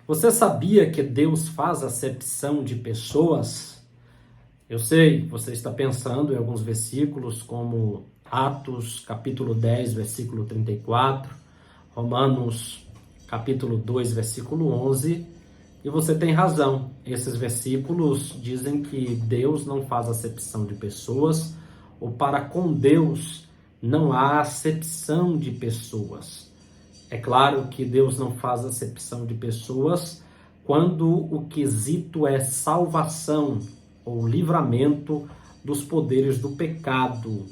Você sabia que Deus faz acepção de pessoas? Eu sei, você está pensando em alguns versículos como Atos, capítulo 10, versículo 34, Romanos, capítulo 2, versículo 11, e você tem razão. Esses versículos dizem que Deus não faz acepção de pessoas, ou para com Deus não há acepção de pessoas. É claro que Deus não faz acepção de pessoas quando o quesito é salvação ou livramento dos poderes do pecado.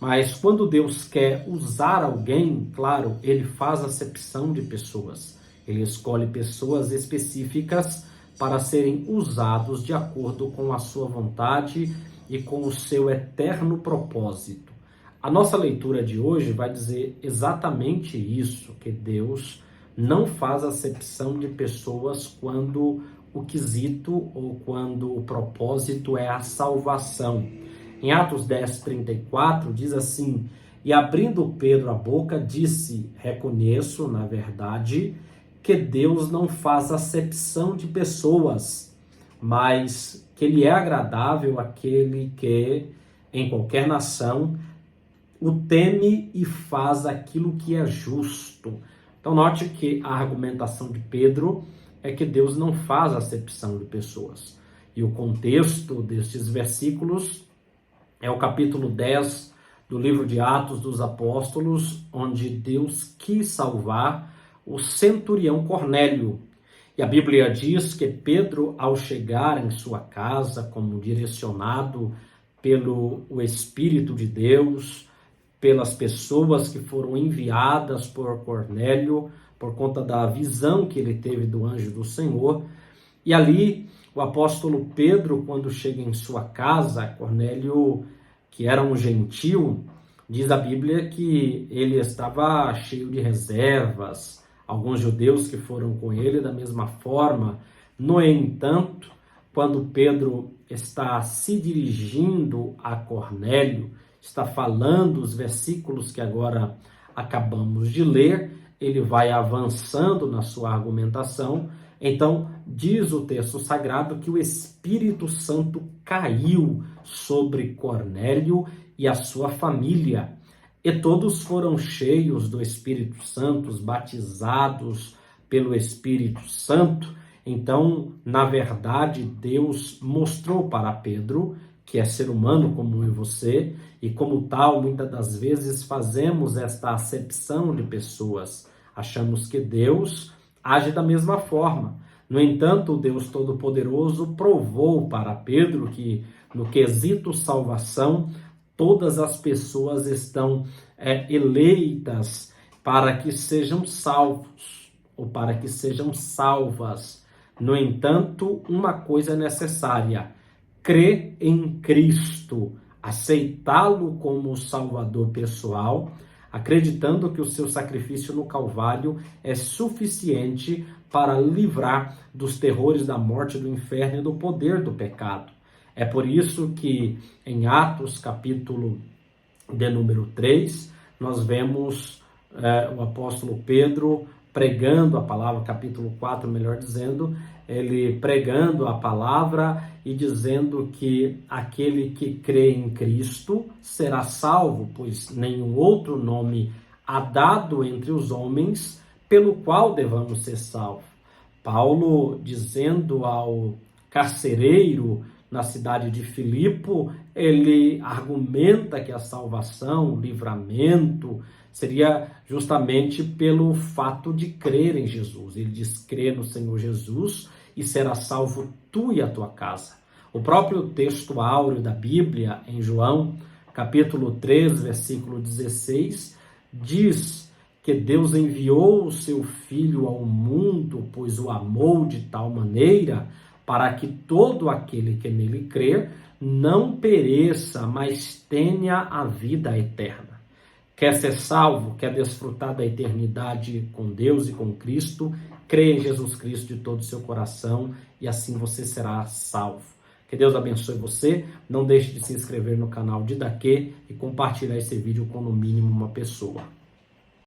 Mas quando Deus quer usar alguém, claro, ele faz acepção de pessoas. Ele escolhe pessoas específicas para serem usados de acordo com a sua vontade e com o seu eterno propósito. A nossa leitura de hoje vai dizer exatamente isso, que Deus não faz acepção de pessoas quando o quesito ou quando o propósito é a salvação. Em Atos 10, 34, diz assim: E abrindo Pedro a boca, disse: Reconheço, na verdade, que Deus não faz acepção de pessoas, mas que Ele é agradável àquele que, em qualquer nação, o teme e faz aquilo que é justo. Então note que a argumentação de Pedro é que Deus não faz acepção de pessoas. E o contexto destes versículos é o capítulo 10 do livro de Atos dos Apóstolos, onde Deus quis salvar o centurião Cornélio. E a Bíblia diz que Pedro, ao chegar em sua casa, como direcionado pelo Espírito de Deus, pelas pessoas que foram enviadas por Cornélio, por conta da visão que ele teve do anjo do Senhor. E ali, o apóstolo Pedro, quando chega em sua casa, Cornélio, que era um gentil, diz a Bíblia que ele estava cheio de reservas, alguns judeus que foram com ele da mesma forma. No entanto, quando Pedro está se dirigindo a Cornélio, está falando os versículos que agora acabamos de ler, ele vai avançando na sua argumentação. Então, diz o texto sagrado que o Espírito Santo caiu sobre Cornélio e a sua família, e todos foram cheios do Espírito Santo, batizados pelo Espírito Santo. Então, na verdade, Deus mostrou para Pedro, que é ser humano como eu e você, e como tal, muitas das vezes fazemos esta acepção de pessoas. Achamos que Deus age da mesma forma. No entanto, o Deus Todo-Poderoso provou para Pedro que, no quesito salvação, todas as pessoas estão eleitas para que sejam salvos, ou para que sejam salvas. No entanto, uma coisa é necessária: crer em Cristo, aceitá-lo como Salvador pessoal, acreditando que o seu sacrifício no Calvário é suficiente para livrar dos terrores da morte, do inferno e do poder do pecado. É por isso que em Atos, capítulo de número 3, nós vemos o apóstolo Pedro pregando a palavra, capítulo 4, melhor dizendo, ele pregando a palavra e dizendo que aquele que crê em Cristo será salvo, pois nenhum outro nome há dado entre os homens pelo qual devamos ser salvos. Paulo, dizendo ao carcereiro na cidade de Filipo, ele argumenta que a salvação, o livramento, seria justamente pelo fato de crer em Jesus. Ele diz: crê no Senhor Jesus e será salvo tu e a tua casa. O próprio texto áureo da Bíblia, em João, capítulo 3, versículo 16, diz que Deus enviou o seu Filho ao mundo, pois o amou de tal maneira para que todo aquele que nele crer não pereça, mas tenha a vida eterna. Quer ser salvo, quer desfrutar da eternidade com Deus e com Cristo, crê em Jesus Cristo de todo o seu coração e assim você será salvo. Que Deus abençoe você. Não deixe de se inscrever no canal Didaquê e compartilhar esse vídeo com no mínimo uma pessoa.